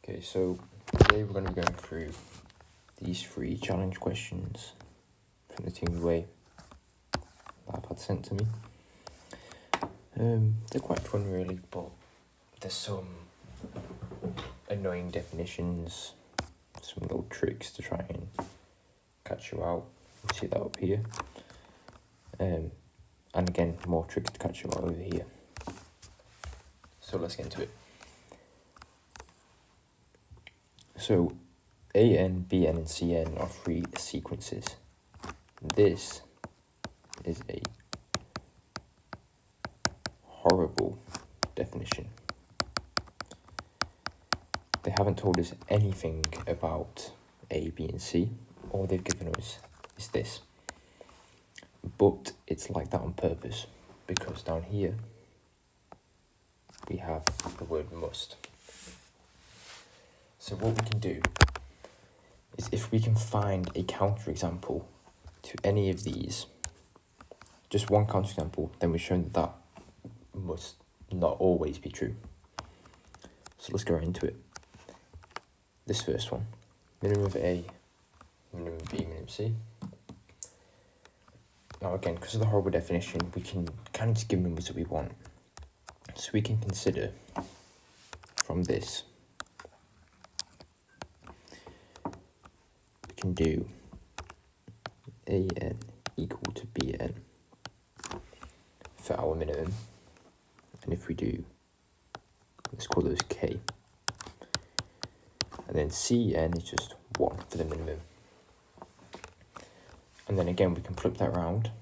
Okay, so today we're going to be going through these 3 challenge questions from the TMUA that I've had sent to me. They're quite fun really, but there's some annoying definitions, some little tricks to try and catch you out. You see that up here. And again, more tricks to catch you out over here. So let's get into it. So AN, BN, and CN are 3 sequences. This is a horrible definition. They haven't told us anything about A, B, and C. All they've given us is this. But it's like that on purpose, because down here we have the word must. So what we can do is, if we can find a counterexample to any of these, just one counterexample, then we've shown that that must not always be true. So let's go right into it. This first one, minimum of A, minimum of B, minimum of C. Now again, because of the horrible definition, we can kind of just give numbers that we want. So we can consider from this, we can do AN equal to BN for our minimum. And if we do, let's call those K. And then CN is just 1 for the minimum. And then again, we can flip that around.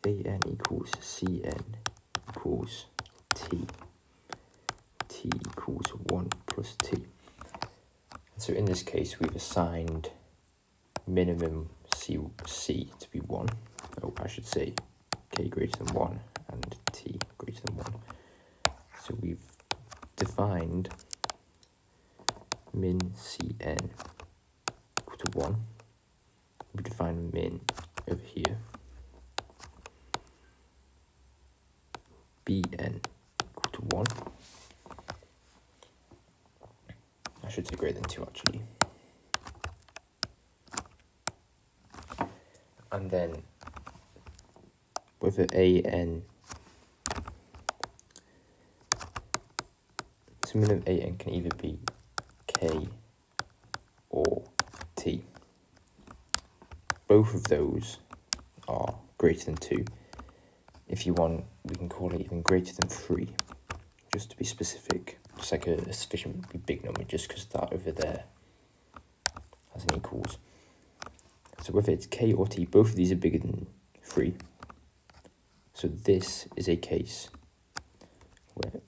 AN equals CN equals T. T equals 1 plus T. And so in this case, we've assigned minimum C to be 1. Oh, I should say K greater than 1 and T greater than 1. So we've defined min CN equal to 1. We define min over here. Bn equal to 1. I should say greater than 2 actually. And then whether AN, so minimum AN can either be K or T. Both of those are greater than 2. If you want, we can call it even greater than 3, just to be specific. Just like a sufficiently big number, just because that over there has an equals. So whether it's K or T, both of these are bigger than 3. So this is a case where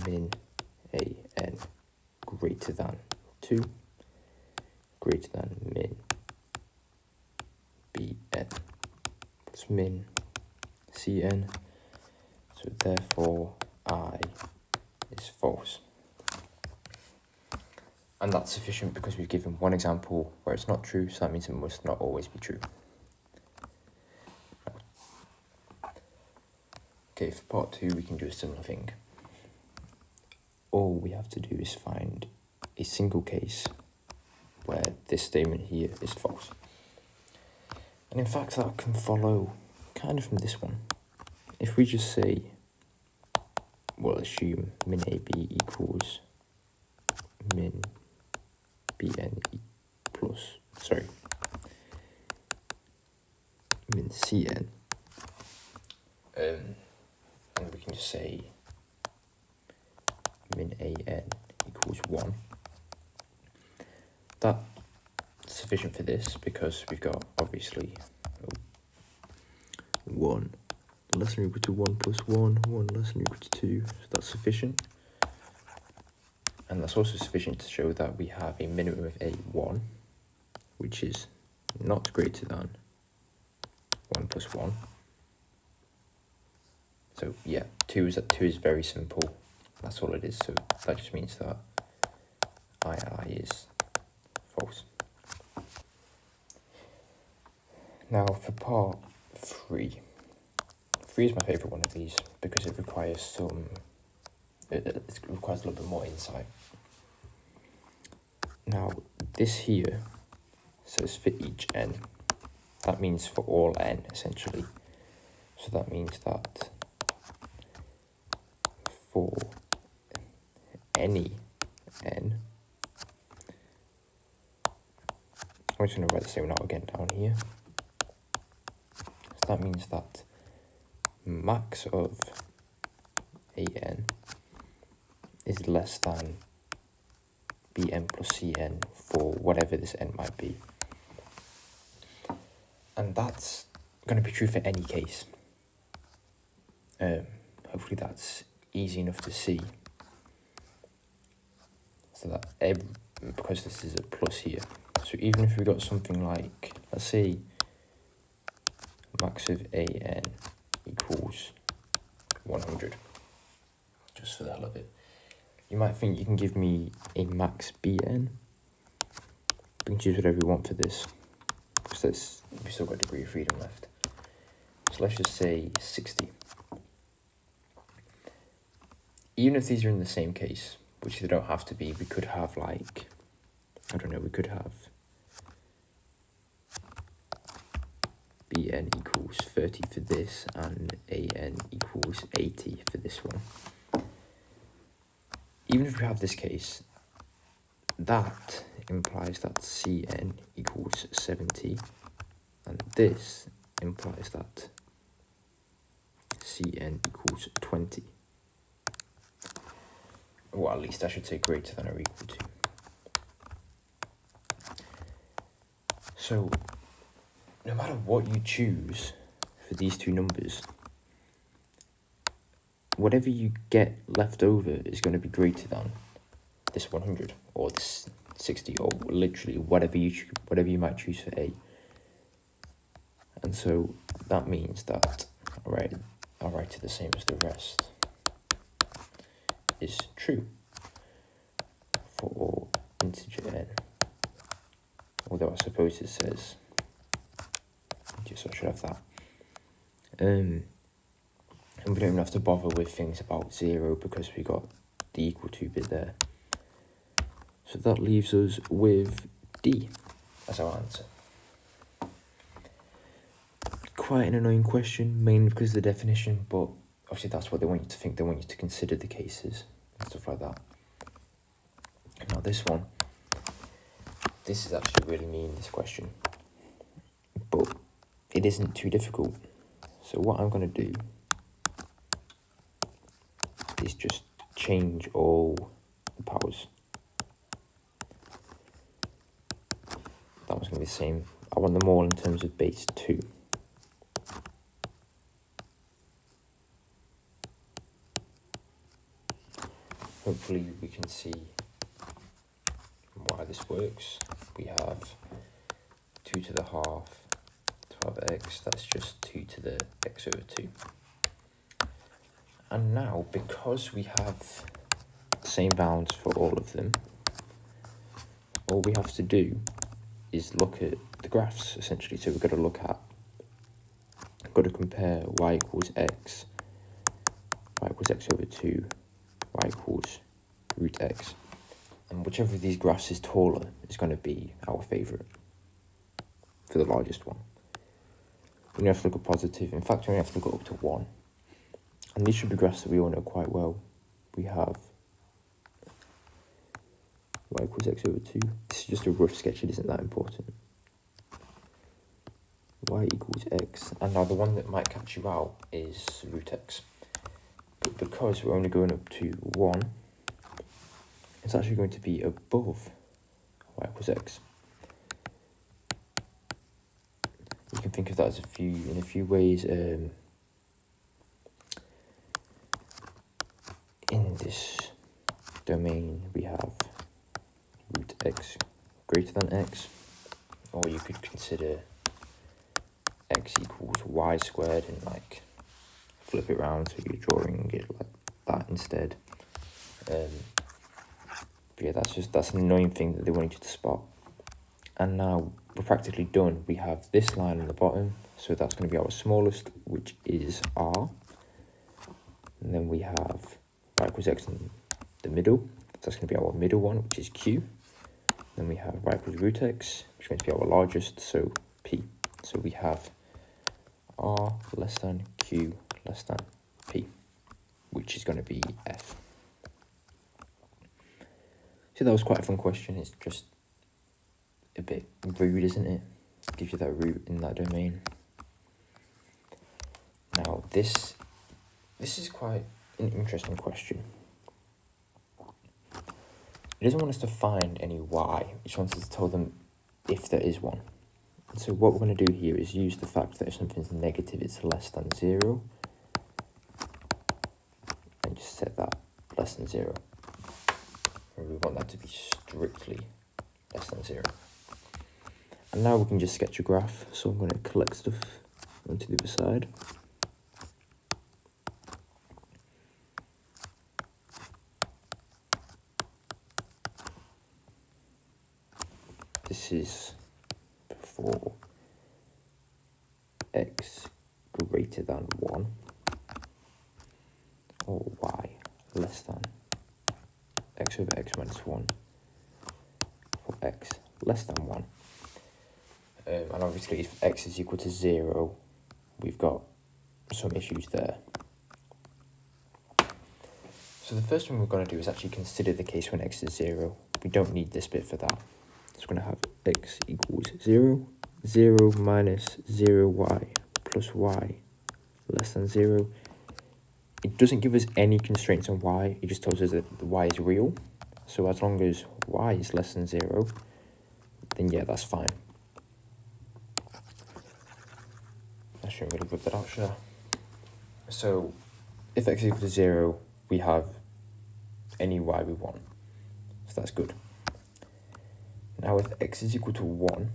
min AN greater than 2, greater than min BN plus min CN. So therefore I is false. And that's sufficient because we've given one example where it's not true, so that means it must not always be true. Okay, for part 2 we can do a similar thing. All we have to do is find a single case where this statement here is false. And in fact that can follow kind of from this one. If we just say, we'll assume min AB equals min BN plus, min CN. And we can just say min AN equals 1. That's sufficient for this because we've got obviously 1 less than or equal to 1 plus 1, 1 less than or equal to 2, so that's sufficient. And that's also sufficient to show that we have a minimum of A1, which is not greater than 1 plus 1. So yeah, 2 is very simple. That's all it is. So that just means that II is false. Now for part 3. 3 is my favourite one of these because it requires some It requires a little bit more insight. Now, this here says for each n. That means for all n, essentially. So that means that for any n, I'm just going to write the same out again down here. So that means that max of an is less than bn plus cn for whatever this n might be. And that's going to be true for any case. Hopefully that's easy enough to see. So that because this is a plus here. So even if we got something like, let's say, max of an equals 100, just for the hell of it. You might think you can give me a max bn. You can choose whatever you want for this, because we've still got a degree of freedom left. So let's just say 60. Even if these are in the same case, which they don't have to be, we could have like, I don't know, we could have bn equals 30 for this and an equals 80 for this one. Even if we have this case, that implies that cn equals 70, and this implies that cn equals 20. Well, at least I should say greater than or equal to. So, no matter what you choose for these two numbers, whatever you get left over is going to be greater than this 100 or this 60 or literally whatever you might choose for a. And so that means that I'll write it the same as the rest is true for all integer n. Although I suppose it says, so I should have that. And we don't even have to bother with things about 0 because we got the equal to bit there. So that leaves us with D as our answer. Quite an annoying question, mainly because of the definition, but obviously that's what they want you to think. They want you to consider the cases and stuff like that. Now this one, this is actually really mean, this question, but it isn't too difficult. So what I'm going to do is just change all the powers. That one's going to be the same. I want them all in terms of base 2. Hopefully we can see why this works. We have 2 to the half 12x, that's just 2 to the x over 2. And now, because we have the same bounds for all of them, all we have to do is look at the graphs, essentially. So we've got to compare y equals x over 2, y equals root x. And whichever of these graphs is taller is going to be our favourite for the largest one. We only have to look at positive. In fact, we only have to look at up to 1. And these should be graphs that we all know quite well. We have y equals x over 2. This is just a rough sketch, it isn't that important. Y equals x. And now the one that might catch you out is root x. But because we're only going up to 1, it's actually going to be above y equals x. You can think of that as in a few ways. In this domain, we have root x greater than x, or you could consider x equals y squared and like flip it around so you're drawing it like that instead. But yeah, that's an annoying thing that they want you to spot. And now we're practically done. We have this line on the bottom, so that's going to be our smallest, which is r. And then we have y equals x in the middle. So that's going to be our middle one, which is q. Then we have y equals root x, which is going to be our largest, so p. So we have r less than q less than p, which is going to be f. So that was quite a fun question. It's just a bit rude, isn't it? Gives you that root in that domain. Now this is quite an interesting question. It doesn't want us to find any y, it just wants us to tell them if there is one. And so what we're going to do here is use the fact that if something's negative, it's less than 0. And just set that less than 0. And we want that to be strictly less than 0. And now we can just sketch a graph. So I'm going to collect stuff onto the other side. This is for x greater than 1 or y less than x over x minus 1 for x less than 1. And obviously if x is equal to 0, we've got some issues there. So the first one we're going to do is actually consider the case when x is 0. We don't need this bit for that. So we're going to have x equals 0, 0 minus 0y plus y less than 0. It doesn't give us any constraints on y, it just tells us that the y is real. So as long as y is less than 0, then yeah, that's fine. I shouldn't really whip that out, should I? So if x is equal to 0, we have any y we want. So that's good. Now if x is equal to 1,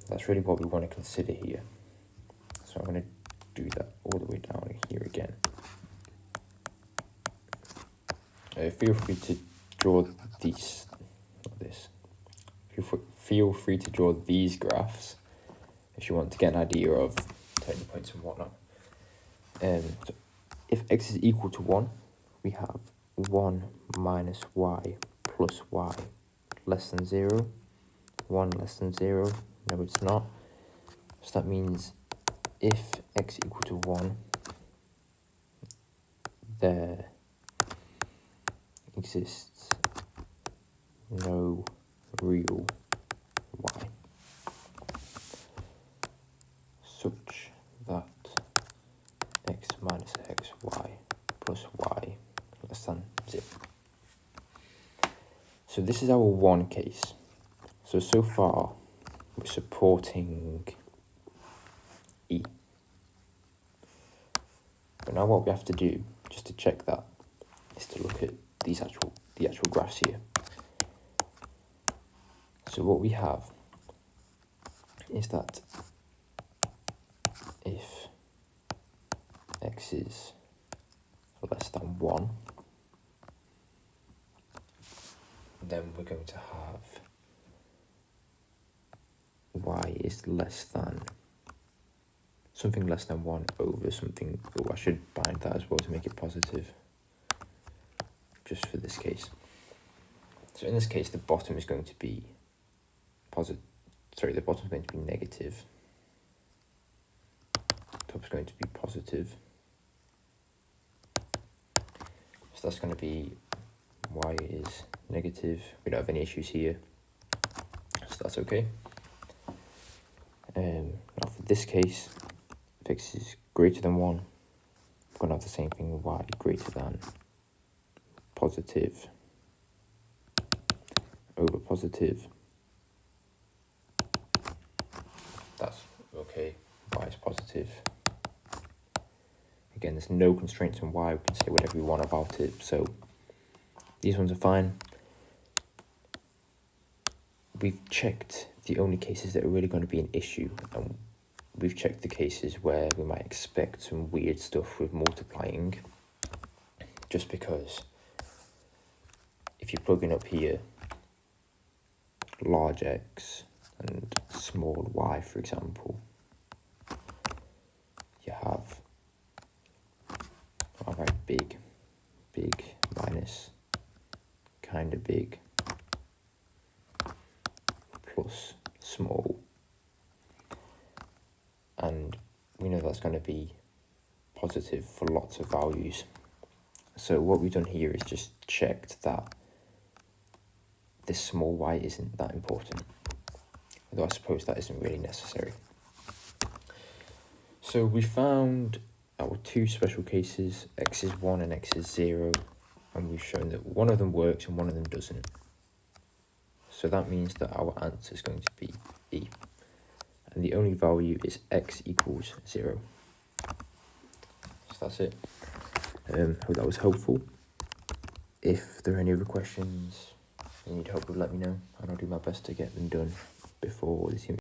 that's really what we want to consider here. So I'm going to do that all the way down here again. Feel free to draw these, not this. Feel free to draw these graphs if you want to get an idea of turning points and whatnot. So if x is equal to 1, we have 1 minus y plus y less than 0. 1 less than 0, no it's not. So that means if x equal to 1, there exists no real y such that x minus xy plus y less than 0. So this is our one case. So far we're supporting E. But now what we have to do, just to check that, is to look at the actual graphs here. So what we have is that if x is less than 1, then we're going to have y is less than something less than 1 over something. Oh, I should bind that as well to make it positive, just for this case. So in this case, the bottom is going to be positive. Sorry, the bottom is going to be negative. Top is going to be positive. So that's going to be y is negative. We don't have any issues here, so that's okay. Now for this case, if x is greater than 1, we're going to have the same thing, y greater than positive over positive. That's okay, y is positive. Again, there's no constraints on y, we can say whatever we want about it, so these ones are fine. We've checked the only cases that are really going to be an issue, and we've checked the cases where we might expect some weird stuff with multiplying, just because if you're plugging up here large x and small y, for example, you have, I'll write big kind of big plus small. And we know that's going to be positive for lots of values. So what we've done here is just checked that this small y isn't that important, although I suppose that isn't really necessary. So we found our two special cases, x is 1 and x is 0, and we've shown that one of them works and one of them doesn't. So that means that our answer is going to be E, and the only value is x equals 0. So that's it. Hope that was helpful. If there are any other questions you need help with, let me know, and I'll do my best to get them done before the